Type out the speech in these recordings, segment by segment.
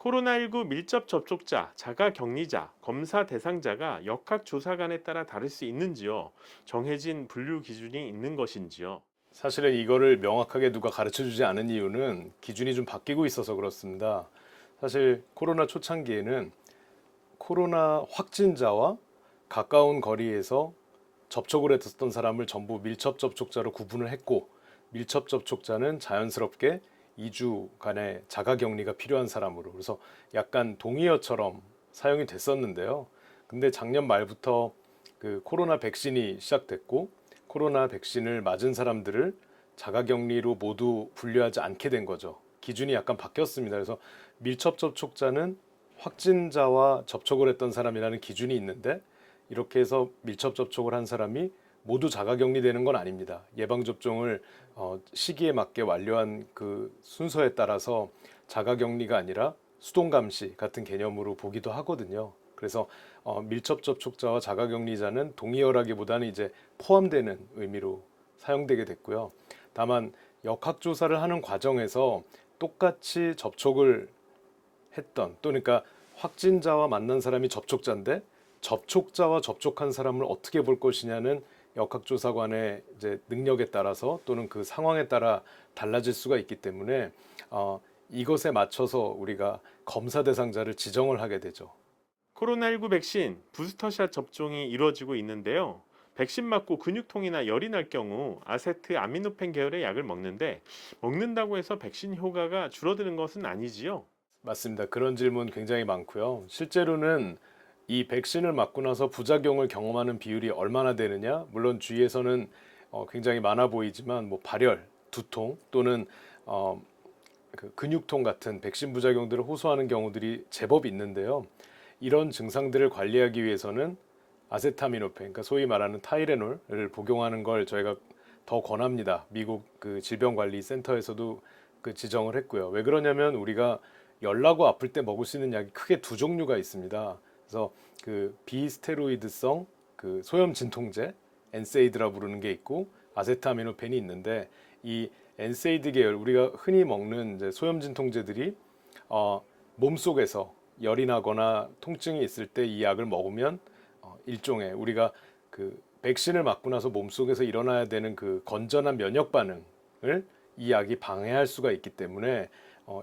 코로나19 밀접 접촉자, 자가격리자, 검사 대상자가 역학조사관에 따라 다를 수 있는지요? 정해진 분류 기준이 있는 것인지요? 사실은 이거를 명확하게 누가 가르쳐 주지 않은 이유는 기준이 좀 바뀌고 있어서 그렇습니다. 사실 코로나 초창기에는 코로나 확진자와 가까운 거리에서 접촉을 했었던 사람을 전부 밀접 접촉자로 구분을 했고, 밀접 접촉자는 자연스럽게 2주간의 자가격리가 필요한 사람으로, 그래서 약간 동의어처럼 사용이 됐었는데요. 근데 작년 말부터 그 코로나 백신이 시작됐고, 코로나 백신을 맞은 사람들을 자가격리로 모두 분류하지 않게 된 거죠. 기준이 약간 바뀌었습니다. 그래서 밀접 접촉자는 확진자와 접촉을 했던 사람이라는 기준이 있는데, 이렇게 해서 밀접 접촉을 한 사람이 모두 자가격리되는 건 아닙니다. 예방접종을 시기에 맞게 완료한 그 순서에 따라서 자가격리가 아니라 수동감시 같은 개념으로 보기도 하거든요. 그래서 밀접 접촉자와 자가격리자는 동의어라기보다는 이제 포함되는 의미로 사용되게 됐고요. 다만 역학조사를 하는 과정에서 똑같이 접촉을 했던, 또 그러니까 확진자와 만난 사람이 접촉자인데 접촉자와 접촉한 사람을 어떻게 볼 것이냐는 역학조사관의 이제 능력에 따라서 또는 그 상황에 따라 달라질 수가 있기 때문에 이것에 맞춰서 우리가 검사 대상자를 지정을 하게 되죠. 코로나19 백신 부스터샷 접종이 이루어지고 있는데요. 백신 맞고 근육통이나 열이 날 경우 아세트 아미노펜 계열의 약을 먹는다고 해서 백신 효과가 줄어드는 것은 아니지요? 맞습니다. 그런 질문 굉장히 많고요. 실제로는 이 백신을 맞고 나서 부작용을 경험하는 비율이 얼마나 되느냐? 물론 주위에서는 굉장히 많아 보이지만 뭐 발열, 두통 또는 어, 그 근육통 같은 백신 부작용들을 호소하는 경우들이 제법 있는데요. 이런 증상들을 관리하기 위해서는 아세타미노펜, 그러니까 소위 말하는 타이레놀을 복용하는 걸 저희가 더 권합니다. 미국 그 질병관리센터에서도 그 지정을 했고요. 왜 그러냐면 우리가 열 나고 아플 때 먹을 수 있는 약이 크게 두 종류가 있습니다. 그래서 그 비스테로이드성 그 소염 진통제 엔세이드라 부르는 게 있고 아세타미노펜이 있는데, 이 엔세이드 계열 우리가 흔히 먹는 이제 소염 진통제들이 몸속에서 열이 나거나 통증이 있을 때 이 약을 먹으면 일종의 우리가 그 백신을 맞고 나서 몸속에서 일어나야 되는 그 건전한 면역 반응을 이 약이 방해할 수가 있기 때문에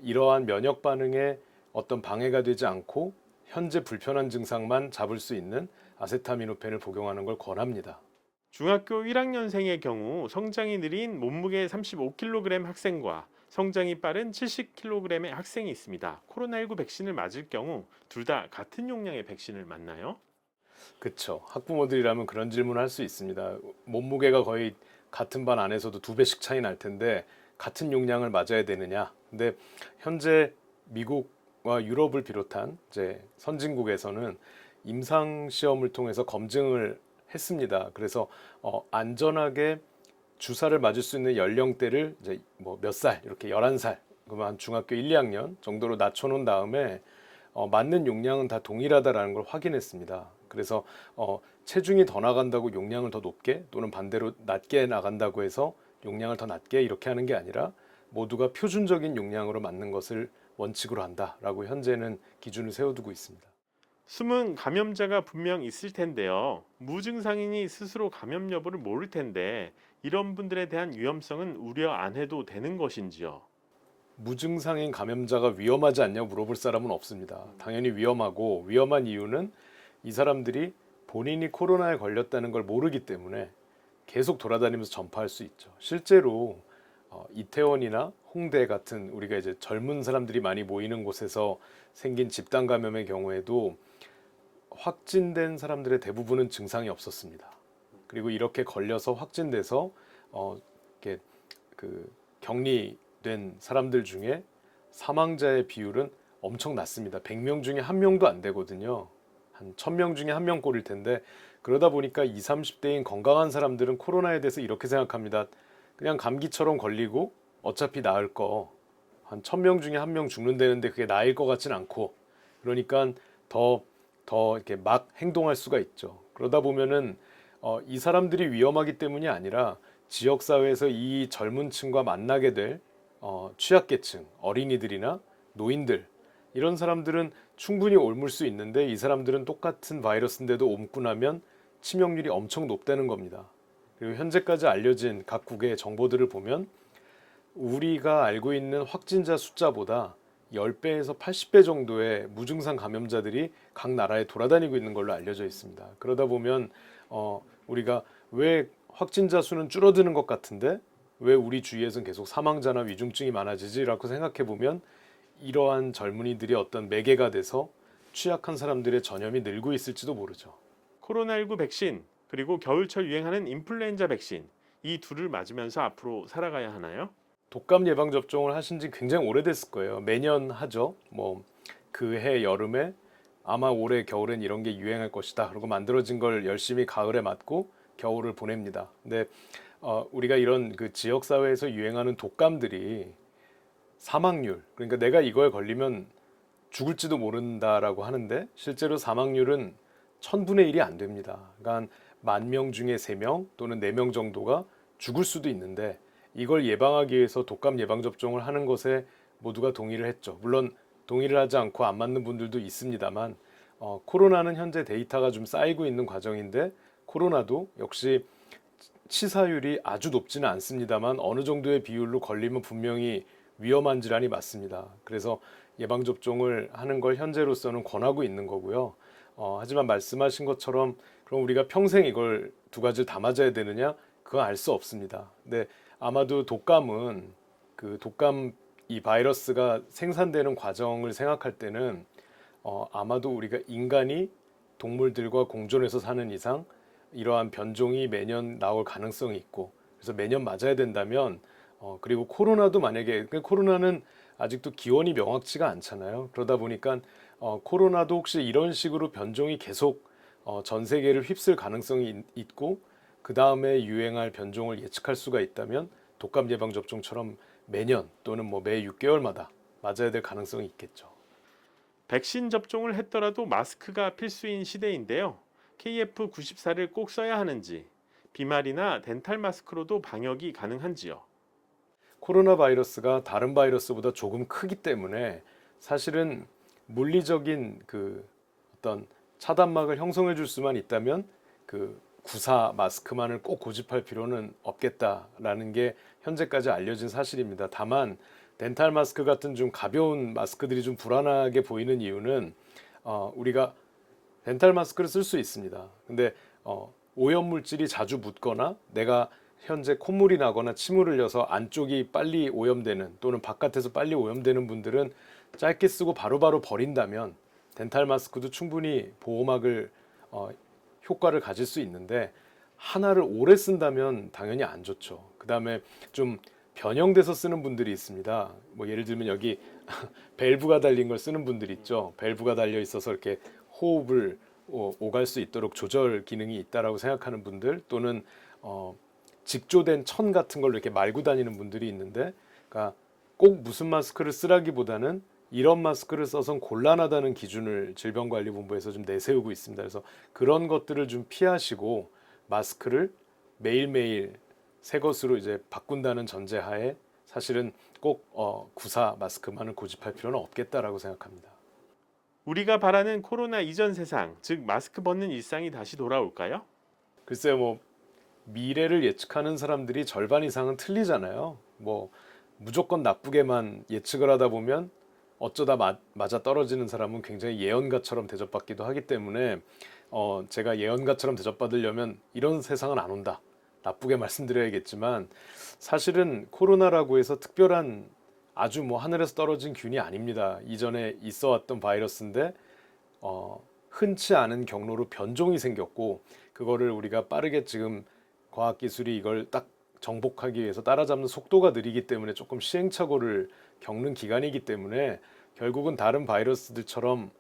이러한 면역 반응에 어떤 방해가 되지 않고 현재 불편한 증상만 잡을 수 있는 아세타미노펜을 복용하는 걸 권합니다. 중학교 1학년생의 경우 성장이 느린 몸무게 35kg 학생과 성장이 빠른 70kg의 학생이 있습니다. 코로나19 백신을 맞을 경우 둘 다 같은 용량의 백신을 맞나요? 그쵸. 학부모들이라면 그런 질문을 할 수 있습니다. 몸무게가 거의 같은 반 안에서도 두 배씩 차이 날 텐데 같은 용량을 맞아야 되느냐? 근데 현재 미국과 유럽을 비롯한 이제 선진국에서는 임상 시험을 통해서 검증을 했습니다. 그래서 안전하게 주사를 맞을 수 있는 연령대를 이제 뭐 몇 살, 이렇게 11살, 그러면 한 중학교 1, 2학년 정도로 낮춰놓은 다음에 맞는 용량은 다 동일하다라는 걸 확인했습니다. 그래서 체중이 더 나간다고 용량을 더 높게 또는 반대로 낮게 나간다고 해서 용량을 더 낮게 이렇게 하는 게 아니라 모두가 표준적인 용량으로 맞는 것을 원칙으로 한다라고 현재는 기준을 세워두고 있습니다. 숨은 감염자가 분명 있을 텐데요. 무증상인이 스스로 감염 여부를 모를 텐데 이런 분들에 대한 위험성은 우려 안 해도 되는 것인지요? 무증상인 감염자가 위험하지 않냐고 물어볼 사람은 없습니다. 당연히 위험하고, 위험한 이유는 이 사람들이 본인이 코로나에 걸렸다는 걸 모르기 때문에 계속 돌아다니면서 전파할 수 있죠. 실제로 이태원이나 홍대 같은 우리가 이제 젊은 사람들이 많이 모이는 곳에서 생긴 집단 감염의 경우에도 확진된 사람들의 대부분은 증상이 없었습니다. 그리고 이렇게 걸려서 확진돼서 이렇게 그 격리된 사람들 중에 사망자의 비율은 엄청 낮습니다. 100명 중에 한 명도 안 되거든요. 한 1000명 중에 한 명꼴일 텐데, 그러다 보니까 20, 30대인 건강한 사람들은 코로나에 대해서 이렇게 생각합니다. 그냥 감기처럼 걸리고 어차피 나을 거, 한 1000명 중에 한 명 죽는다는데 그게 나을 것 같진 않고, 그러니까 더 이렇게 막 행동할 수가 있죠. 그러다 보면은 이 사람들이 위험하기 때문이 아니라 지역 사회에서 이 젊은 층과 만나게 될 취약계층, 어린이들이나 노인들, 이런 사람들은 충분히 옮을 수 있는데 이 사람들은 똑같은 바이러스인데도 옮고 나면 치명률이 엄청 높다는 겁니다. 그리고 현재까지 알려진 각국의 정보들을 보면 우리가 알고 있는 확진자 숫자보다 10배에서 80배 정도의 무증상 감염자들이 각 나라에 돌아다니고 있는 걸로 알려져 있습니다. 그러다 보면 우리가 왜 확진자 수는 줄어드는 것 같은데 왜 우리 주위에서는 계속 사망자나 위중증이 많아지지라고 생각해 보면 이러한 젊은이들이 어떤 매개가 돼서 취약한 사람들의 전염이 늘고 있을지도 모르죠. 코로나19 백신 그리고 겨울철 유행하는 인플루엔자 백신 이 둘을 맞으면서 앞으로 살아가야 하나요? 독감 예방 접종을 하신 지 굉장히 오래됐을 거예요. 매년 하죠. 뭐 그 해 여름에 아마 올해 겨울엔 이런 게 유행할 것이다. 그리고 만들어진 걸 열심히 가을에 맞고 겨울을 보냅니다. 근데 우리가 이런 그 지역 사회에서 유행하는 독감들이 사망률, 그러니까 내가 이거에 걸리면 죽을지도 모른다라고 하는데 실제로 사망률은 1000분의 1이 안 됩니다. 그러니까 10,000명 중에 3명 또는 4명 정도가 죽을 수도 있는데 이걸 예방하기 위해서 독감 예방 접종을 하는 것에 모두가 동의를 했죠. 물론 동의를 하지 않고 안 맞는 분들도 있습니다만 코로나는 현재 데이터가 좀 쌓이고 있는 과정인데 코로나도 역시 치사율이 아주 높지는 않습니다만 어느 정도의 비율로 걸리면 분명히 위험한 질환이 맞습니다. 그래서 예방접종을 하는 걸 현재로서는 권하고 있는 거고요. 하지만 말씀하신 것처럼 그럼 우리가 평생 이걸 두 가지를 다 맞아야 되느냐? 그건 알 수 없습니다. 근데 아마도 독감은 그 독감 이 바이러스가 생산되는 과정을 생각할 때는 아마도 우리가 인간이 동물들과 공존해서 사는 이상 이러한 변종이 매년 나올 가능성이 있고 그래서 매년 맞아야 된다면 그리고 코로나도 만약에 코로나는 아직도 기원이 명확치가 않잖아요. 그러다 보니까 코로나도 혹시 이런 식으로 변종이 계속 전 세계를 휩쓸 가능성이 있고 그 다음에 유행할 변종을 예측할 수가 있다면 독감 예방 접종처럼 매년 또는 뭐 매 6개월마다 맞아야 될 가능성이 있겠죠. 백신 접종을 했더라도 마스크가 필수인 시대인데요. KF94를 꼭 써야 하는지, 비말이나 덴탈 마스크로도 방역이 가능한지요. 코로나 바이러스가 다른 바이러스보다 조금 크기 때문에 사실은 물리적인 그 어떤 차단막을 형성해 줄 수만 있다면 그 구사 마스크만을 꼭 고집할 필요는 없겠다라는 게 현재까지 알려진 사실입니다. 다만 덴탈 마스크 같은 좀 가벼운 마스크들이 좀 불안하게 보이는 이유는 우리가 덴탈 마스크를 쓸 수 있습니다. 근데 오염 물질이 자주 묻거나 내가 현재 콧물이 나거나 침을 흘려서 안쪽이 빨리 오염되는 또는 바깥에서 빨리 오염되는 분들은 짧게 쓰고 바로바로 버린다면 덴탈 마스크도 충분히 보호막을 효과를 가질 수 있는데 하나를 오래 쓴다면 당연히 안 좋죠. 그 다음에 좀 변형돼서 쓰는 분들이 있습니다. 뭐 예를 들면 여기 밸브가 달린 걸 쓰는 분들 있죠. 밸브가 달려 있어서 이렇게 호흡을 오갈 수 있도록 조절 기능이 있다라고 생각하는 분들 또는 직조된 천 같은 걸로 이렇게 말고 다니는 분들이 있는데, 그러니까 꼭 무슨 마스크를 쓰라기보다는 이런 마스크를 써선 곤란하다는 기준을 질병관리본부에서 좀 내세우고 있습니다. 그래서 그런 것들을 좀 피하시고 마스크를 매일매일 새 것으로 이제 바꾼다는 전제하에 사실은 꼭 구사 마스크만을 고집할 필요는 없겠다라고 생각합니다. 우리가 바라는 코로나 이전 세상, 즉 마스크 벗는 일상이 다시 돌아올까요? 글쎄요, 뭐 미래를 예측하는 사람들이 절반 이상은 틀리잖아요. 뭐 무조건 나쁘게만 예측을 하다 보면 어쩌다 맞아 떨어지는 사람은 굉장히 예언가처럼 대접받기도 하기 때문에 제가 예언가처럼 대접받으려면 이런 세상은 안 온다. 나쁘게 말씀드려야겠지만 사실은 코로나라고 해서 특별한 아주 뭐 하늘에서 떨어진 균이 아닙니다. 이전에 있어왔던 바이러스인데 흔치 않은 경로로 변종이 생겼고 그거를 우리가 빠르게 지금 과학기술이 이걸 딱 정복하기 위해서 따라잡는 속도가 느리기 때문에 조금 시행착오를 겪는 기간이기 때문에 결국은 다른 바이러스들처럼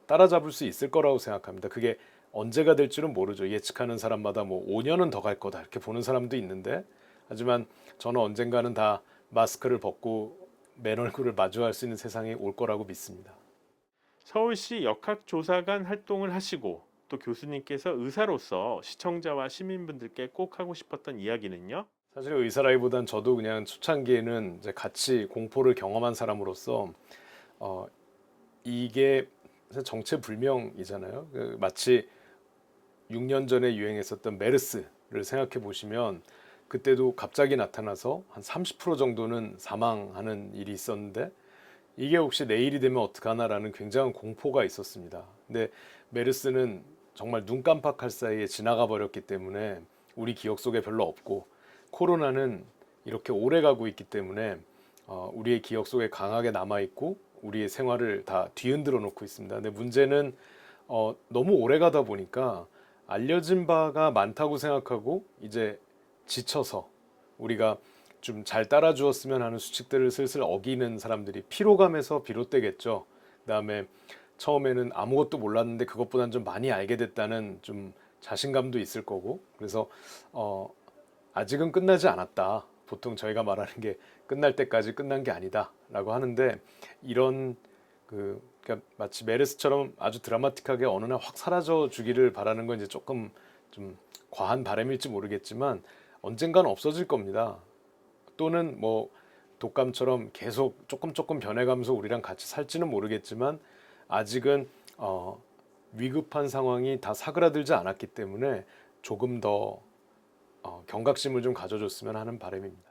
따라잡을 수 있을 거라고 생각합니다. 그게 언제가 될지는 모르죠. 예측하는 사람마다 뭐 5년은 더 갈 거다 이렇게 보는 사람도 있는데 하지만 저는 언젠가는 다 마스크를 벗고 맨 얼굴을 마주할 수 있는 세상이 올 거라고 믿습니다. 서울시 역학조사관 활동을 하시고 또 교수님께서 의사로서 시청자와 시민분들께 꼭 하고 싶었던 이야기는요? 사실 의사라기보단 저도 그냥 초창기에는 이제 같이 공포를 경험한 사람으로서 어, 이게 정체불명이잖아요. 마치 6년 전에 유행했었던 메르스를 생각해 보시면 그때도 갑자기 나타나서 한 30% 정도는 사망하는 일이 있었는데 이게 혹시 내일이 되면 어떡하나라는 굉장한 공포가 있었습니다. 근데 메르스는 정말 눈 깜빡할 사이에 지나가 버렸기 때문에 우리 기억 속에 별로 없고 코로나는 이렇게 오래 가고 있기 때문에 우리의 기억 속에 강하게 남아 있고 우리의 생활을 다 뒤흔들어 놓고 있습니다. 근데 문제는 너무 오래 가다 보니까 알려진 바가 많다고 생각하고 이제 지쳐서 우리가 좀 잘 따라주었으면 하는 수칙들을 슬슬 어기는 사람들이 피로감에서 비롯되겠죠. 그다음에 처음에는 아무것도 몰랐는데 그것보다는 좀 많이 알게 됐다는 좀 자신감도 있을 거고 그래서 아직은 끝나지 않았다. 보통 저희가 말하는 게 끝날 때까지 끝난 게 아니다라고 하는데 이런 그러니까 마치 메르스처럼 아주 드라마틱하게 어느 날 확 사라져 주기를 바라는 건 이제 조금 좀 과한 바람일지 모르겠지만 언젠간 없어질 겁니다. 또는 뭐 독감처럼 계속 조금 변해가면서 우리랑 같이 살지는 모르겠지만 아직은 위급한 상황이 다 사그라들지 않았기 때문에 조금 더 경각심을 좀 가져줬으면 하는 바람입니다.